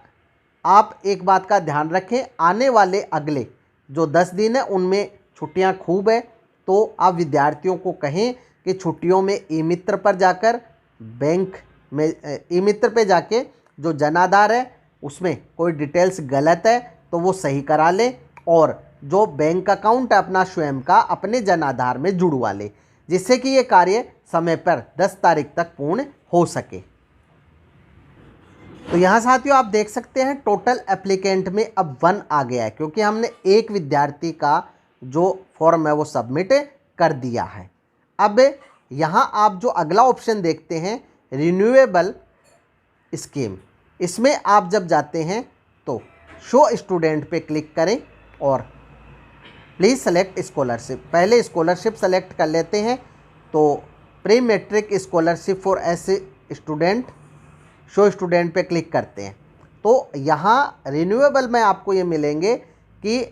आप एक बात का ध्यान रखें, आने वाले अगले जो 10 दिन है उनमें छुट्टियां खूब है, तो आप विद्यार्थियों को कहें कि छुट्टियों में ई मित्र पर जाकर बैंक में ई मित्र पे जाके जो जन आधार है उसमें कोई डिटेल्स गलत है तो वो सही करा ले और जो बैंक अकाउंट है अपना स्वयं का अपने जन आधार में जुड़वा ले, जिससे कि ये कार्य समय पर 10 तारीख तक पूर्ण हो सके। तो यहाँ साथियों आप देख सकते हैं टोटल एप्लीकेंट में अब 1 आ गया है, क्योंकि हमने एक विद्यार्थी का जो फॉर्म है वो सबमिट कर दिया है। अब यहाँ आप जो अगला ऑप्शन देखते हैं रिन्यूएबल स्कीम, इसमें आप जब जाते हैं तो शो स्टूडेंट पे क्लिक करें और प्लीज़ सेलेक्ट स्कॉलरशिप, पहले स्कॉलरशिप सेलेक्ट कर लेते हैं। तो प्री मैट्रिक स्कॉलरशिप फॉर ऐसे स्टूडेंट, शो स्टूडेंट पे क्लिक करते हैं तो यहाँ रिन्यूएबल में आपको ये मिलेंगे कि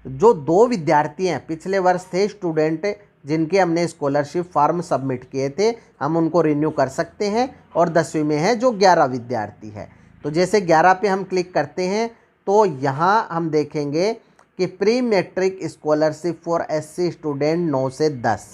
जो 2 विद्यार्थी हैं पिछले वर्ष थे स्टूडेंट जिनके हमने स्कॉलरशिप फॉर्म सबमिट किए थे, हम उनको रिन्यू कर सकते हैं। और 10वीं में है जो 11 विद्यार्थी है। तो जैसे 11 पे हम क्लिक करते हैं तो यहाँ हम देखेंगे कि pre matric scholarship for SC student 9 से 10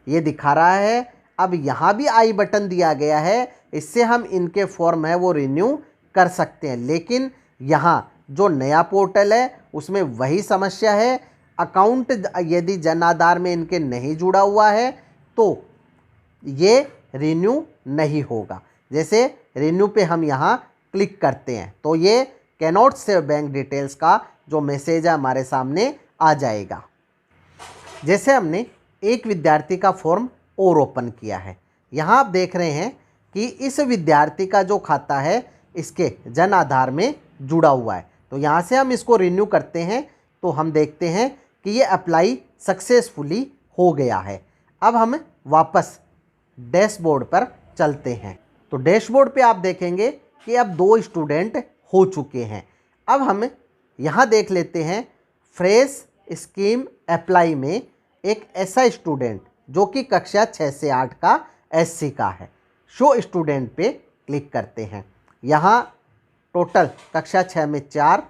ये दिखा रहा है। अब यहाँ भी आई बटन दिया गया है, इससे हम इनके फॉर्म है वो रिन्यू कर सकते हैं। लेकिन यहाँ जो नया पोर्टल है उसमें वही समस्या है, अकाउंट यदि जन आधार में इनके नहीं जुड़ा हुआ है तो ये रिन्यू नहीं होगा। जैसे रिन्यू पे हम यहाँ क्लिक करते हैं तो ये कैनॉट सेव बैंक डिटेल्स का जो मैसेज है हमारे सामने आ जाएगा। जैसे हमने एक विद्यार्थी का फॉर्म और ओपन किया है, यहाँ आप देख रहे हैं कि इस विद्यार्थी का जो खाता है इसके जन आधार में जुड़ा हुआ है। तो यहाँ से हम इसको रिन्यू करते हैं तो हम देखते हैं कि ये अप्लाई सक्सेसफुली हो गया है। अब हम वापस डैशबोर्ड पर चलते हैं तो डैशबोर्ड पे आप देखेंगे कि अब 2 स्टूडेंट हो चुके हैं। अब हम यहाँ देख लेते हैं फ्रेश स्कीम अप्लाई में एक ऐसा स्टूडेंट जो कि कक्षा 6 से 8 का एससी का है। शो स्टूडेंट पे क्लिक करते हैं। यहाँ टोटल कक्षा 6 में 4,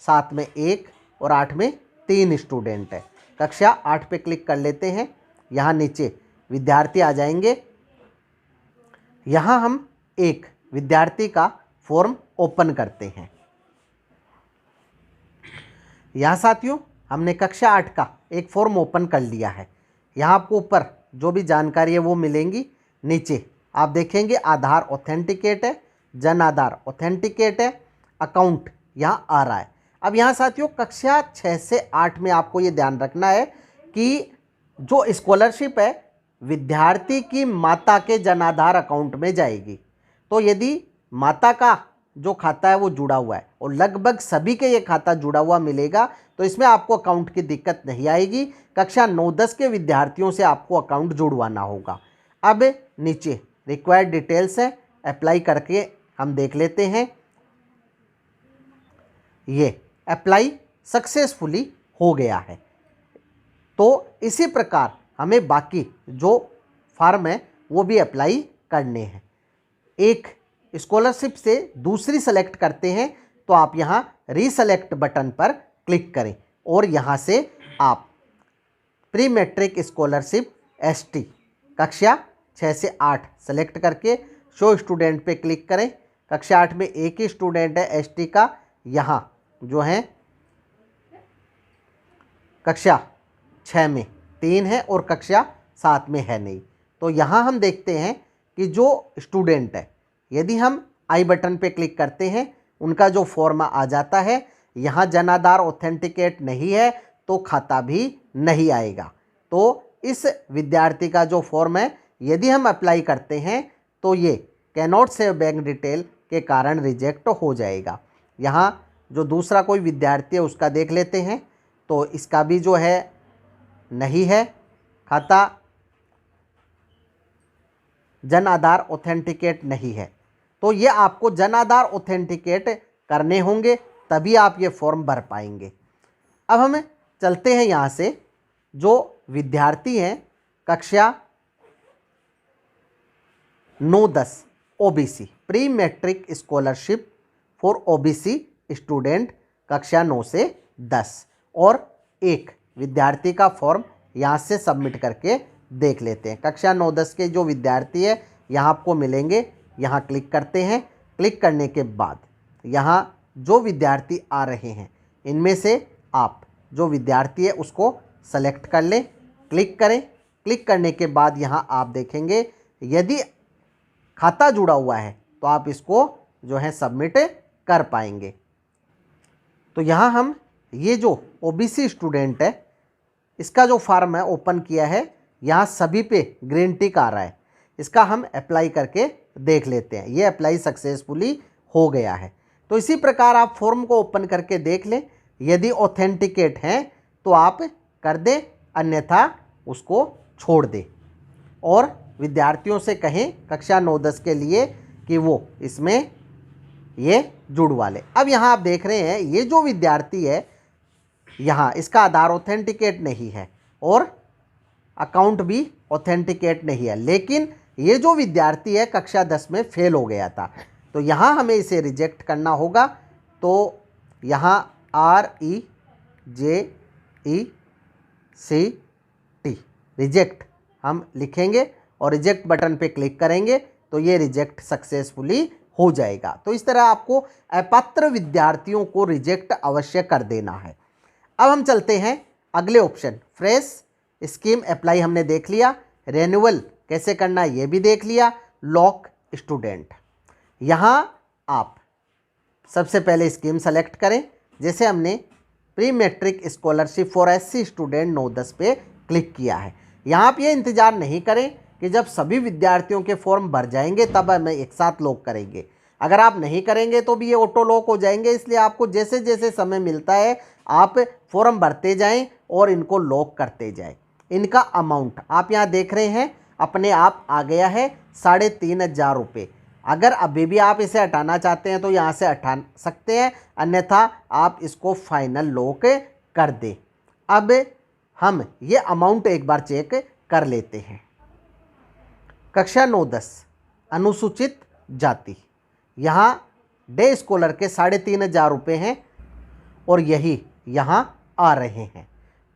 7 में 1 और 8 में 3 स्टूडेंट है। कक्षा 8 पे क्लिक कर लेते हैं। यहाँ नीचे विद्यार्थी आ जाएंगे। यहाँ हम एक विद्यार्थी का फॉर्म ओपन करते हैं। यहाँ साथियों हमने कक्षा 8 का एक फॉर्म ओपन कर लिया है। यहाँ आपको ऊपर जो भी जानकारी है वो मिलेंगी। नीचे आप देखेंगे आधार ऑथेंटिकेट है, जन आधार ऑथेंटिकेट है, अकाउंट यहाँ आ रहा है। अब यहाँ साथियों कक्षा 6 से 8 में आपको ये ध्यान रखना है कि जो स्कॉलरशिप है विद्यार्थी की माता के जन आधार अकाउंट में जाएगी। तो यदि माता का जो खाता है वो जुड़ा हुआ है और लगभग सभी के ये खाता जुड़ा हुआ मिलेगा तो इसमें आपको अकाउंट की दिक्कत नहीं आएगी। कक्षा 9-10 के विद्यार्थियों से आपको अकाउंट जुड़वाना होगा। अब नीचे रिक्वायर्ड डिटेल्स है, अप्लाई करके हम देख लेते हैं। ये अप्लाई सक्सेसफुली हो गया है। तो इसी प्रकार हमें बाकी जो फॉर्म है वो भी अप्लाई करने हैं। एक स्कॉलरशिप से दूसरी सेलेक्ट करते हैं तो आप यहाँ रीसेलेक्ट बटन पर क्लिक करें और यहाँ से आप प्री मैट्रिक स्कॉलरशिप एसटी कक्षा 6 से 8 सेलेक्ट करके शो स्टूडेंट पे क्लिक करें। कक्षा 8 में एक ही स्टूडेंट है एसटी का, यहाँ जो है कक्षा 6 में 3 है और कक्षा 7 में है नहीं। तो यहाँ हम देखते हैं कि जो स्टूडेंट है यदि हम आई बटन पे क्लिक करते हैं उनका जो फॉर्म आ जाता है। यहाँ जन आधार ऑथेंटिकेट नहीं है तो खाता भी नहीं आएगा। तो इस विद्यार्थी का जो फॉर्म है यदि हम अप्लाई करते हैं तो ये कैनॉट सेव बैंक डिटेल के कारण रिजेक्ट हो जाएगा। यहाँ जो दूसरा कोई विद्यार्थी है उसका देख लेते हैं। तो इसका भी जो है नहीं है, खाता जन आधार ऑथेंटिकेट नहीं है। तो ये आपको जन आधार ऑथेंटिकेट करने होंगे, तभी आप ये फॉर्म भर पाएंगे। अब हम चलते हैं यहाँ से, जो विद्यार्थी हैं कक्षा 9-10 OBC, pre matric scholarship for OBC student कक्षा 9 से 10, और एक विद्यार्थी का फॉर्म यहाँ से सबमिट करके देख लेते हैं। कक्षा 9-10 के जो विद्यार्थी है यहाँ आपको मिलेंगे, यहाँ क्लिक करते हैं। क्लिक करने के बाद यहाँ जो विद्यार्थी आ रहे हैं इनमें से आप जो विद्यार्थी है उसको सेलेक्ट कर लें, क्लिक करें। क्लिक करने के बाद यहाँ आप देखेंगे यदि खाता जुड़ा हुआ है तो आप इसको जो है सबमिट कर पाएंगे। तो यहाँ हम ये जो ओबीसी स्टूडेंट है इसका जो फॉर्म है ओपन किया है, यहाँ सभी पे ग्रीन टिक आ रहा है। इसका हम अप्लाई करके देख लेते हैं। ये अप्लाई सक्सेसफुली हो गया है। तो इसी प्रकार आप फॉर्म को ओपन करके देख लें, यदि ऑथेंटिकेट हैं तो आप कर दें, अन्यथा उसको छोड़ दें। और विद्यार्थियों से कहें कक्षा 9-10 के लिए कि वो इसमें ये जुड़वा लें। अब यहाँ आप देख रहे हैं ये जो विद्यार्थी है यहाँ इसका आधार ऑथेंटिकेट नहीं है और अकाउंट भी ऑथेंटिकेट नहीं है, लेकिन ये जो विद्यार्थी है कक्षा 10 में फेल हो गया था, तो यहाँ हमें इसे रिजेक्ट करना होगा। तो यहाँ REJECT रिजेक्ट हम लिखेंगे और रिजेक्ट बटन पे क्लिक करेंगे तो ये रिजेक्ट सक्सेसफुली हो जाएगा। तो इस तरह आपको अपात्र विद्यार्थियों को रिजेक्ट अवश्य कर देना है। अब हम चलते हैं अगले ऑप्शन, फ्रेश स्कीम अप्लाई हमने देख लिया, रेन्यूअल कैसे करना है ये भी देख लिया, लॉक स्टूडेंट। यहाँ आप सबसे पहले स्कीम सेलेक्ट करें। जैसे हमने pre matric scholarship for SC student 9-10 पे क्लिक किया है। यहाँ आप ये इंतज़ार नहीं करें कि जब सभी विद्यार्थियों के फॉर्म भर जाएंगे तब हमें एक साथ लॉक करेंगे। अगर आप नहीं करेंगे तो भी ये ऑटो लॉक हो जाएंगे। इसलिए आपको जैसे जैसे समय मिलता है आप फॉर्म भरते जाएं और इनको लॉक करते जाएं। इनका अमाउंट आप यहाँ देख रहे हैं अपने आप आ गया है 3,500 रुपये। अगर अभी भी आप इसे हटाना चाहते हैं तो यहाँ से हटा सकते हैं, अन्यथा आप इसको फाइनल लॉक कर दें। अब हम ये अमाउंट एक बार चेक कर लेते हैं। कक्षा 9-10 अनुसूचित जाति, यहाँ डे स्कॉलर के 3,500 रुपये हैं और यही यहाँ आ रहे हैं।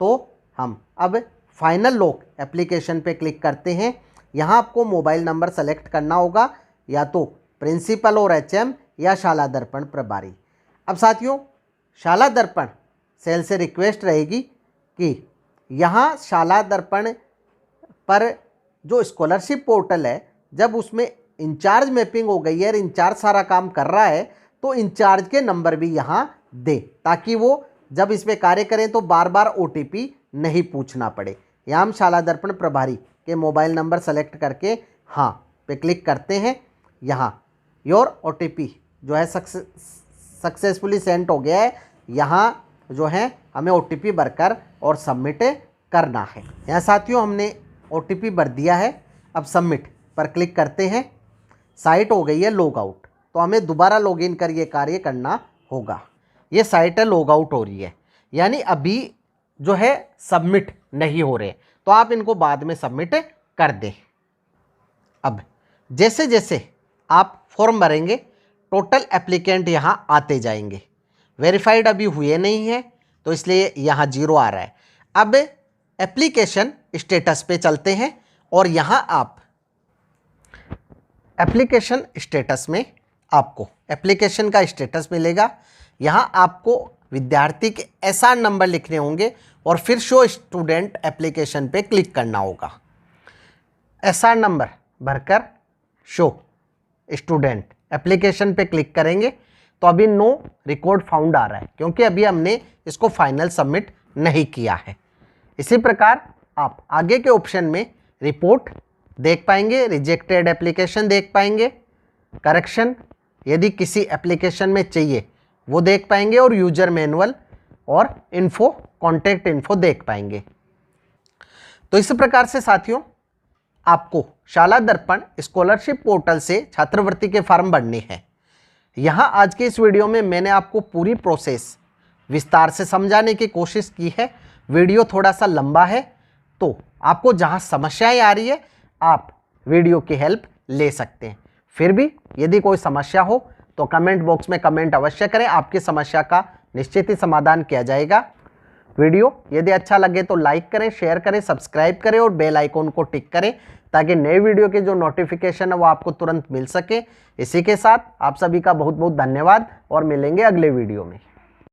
तो हम अब फाइनल लॉक एप्लीकेशन पे क्लिक करते हैं। यहाँ आपको मोबाइल नंबर सेलेक्ट करना होगा, या तो प्रिंसिपल और HM या शाला दर्पण प्रभारी। अब साथियों शाला दर्पण सेल से रिक्वेस्ट रहेगी कि यहाँ शाला दर्पण पर जो स्कॉलरशिप पोर्टल है जब उसमें इंचार्ज मैपिंग हो गई है और इंचार्ज सारा काम कर रहा है तो इंचार्ज के नंबर भी यहाँ दे, ताकि वो जब इस पर कार्य करें तो बार बार OTP नहीं पूछना पड़े। यहाँ हम शाला दर्पण प्रभारी के मोबाइल नंबर सेलेक्ट करके हाँ पे क्लिक करते हैं। यहाँ योर OTP जो है सक्सेसफुली सेंड हो गया है। यहाँ जो है हमें OTP भरकर और सबमिट करना है। यहाँ साथियों हमने OTP भर दिया है। अब सबमिट पर क्लिक करते हैं। साइट हो गई है लॉग आउट, तो हमें दोबारा लॉगिन कर ये कार्य करना होगा। ये साइट है लॉग आउट हो रही है, यानी अभी जो है सबमिट नहीं हो रहे, तो आप इनको बाद में सबमिट कर दें। अब जैसे जैसे आप फॉर्म भरेंगे टोटल एप्लीकेंट यहाँ आते जाएंगे। वेरीफाइड अभी हुए नहीं है तो इसलिए यहाँ 0 आ रहा है। अब एप्लीकेशन स्टेटस पे चलते हैं और यहाँ आप एप्लीकेशन स्टेटस में आपको एप्लीकेशन का स्टेटस मिलेगा। यहाँ आपको विद्यार्थी के SR नंबर लिखने होंगे और फिर शो स्टूडेंट एप्लीकेशन पे क्लिक करना होगा। SR नंबर भरकर शो स्टूडेंट एप्लीकेशन पे क्लिक करेंगे तो अभी नो रिकॉर्ड फाउंड आ रहा है, क्योंकि अभी हमने इसको फाइनल सबमिट नहीं किया है। इसी प्रकार आप आगे के ऑप्शन में रिपोर्ट देख पाएंगे, रिजेक्टेड एप्लीकेशन देख पाएंगे, करेक्शन यदि किसी एप्लीकेशन में चाहिए वो देख पाएंगे, और यूजर मैनुअल और इन्फो कॉन्टैक्ट इन्फो देख पाएंगे। तो इस प्रकार से साथियों आपको शाला दर्पण स्कॉलरशिप पोर्टल से छात्रवृत्ति के फॉर्म भरने हैं। यहाँ आज के इस वीडियो में मैंने आपको पूरी प्रोसेस विस्तार से समझाने की कोशिश की है। वीडियो थोड़ा सा लंबा है, तो आपको जहाँ समस्याएं आ रही है आप वीडियो की हेल्प ले सकते हैं। फिर भी यदि कोई समस्या हो तो कमेंट बॉक्स में कमेंट अवश्य करें, आपकी समस्या का निश्चित ही समाधान किया जाएगा। वीडियो यदि अच्छा लगे तो लाइक करें, शेयर करें, सब्सक्राइब करें और बेल आइकॉन को टिक करें ताकि नए वीडियो के जो नोटिफिकेशन है वो आपको तुरंत मिल सके। इसी के साथ आप सभी का बहुत बहुत धन्यवाद और मिलेंगे अगले वीडियो में।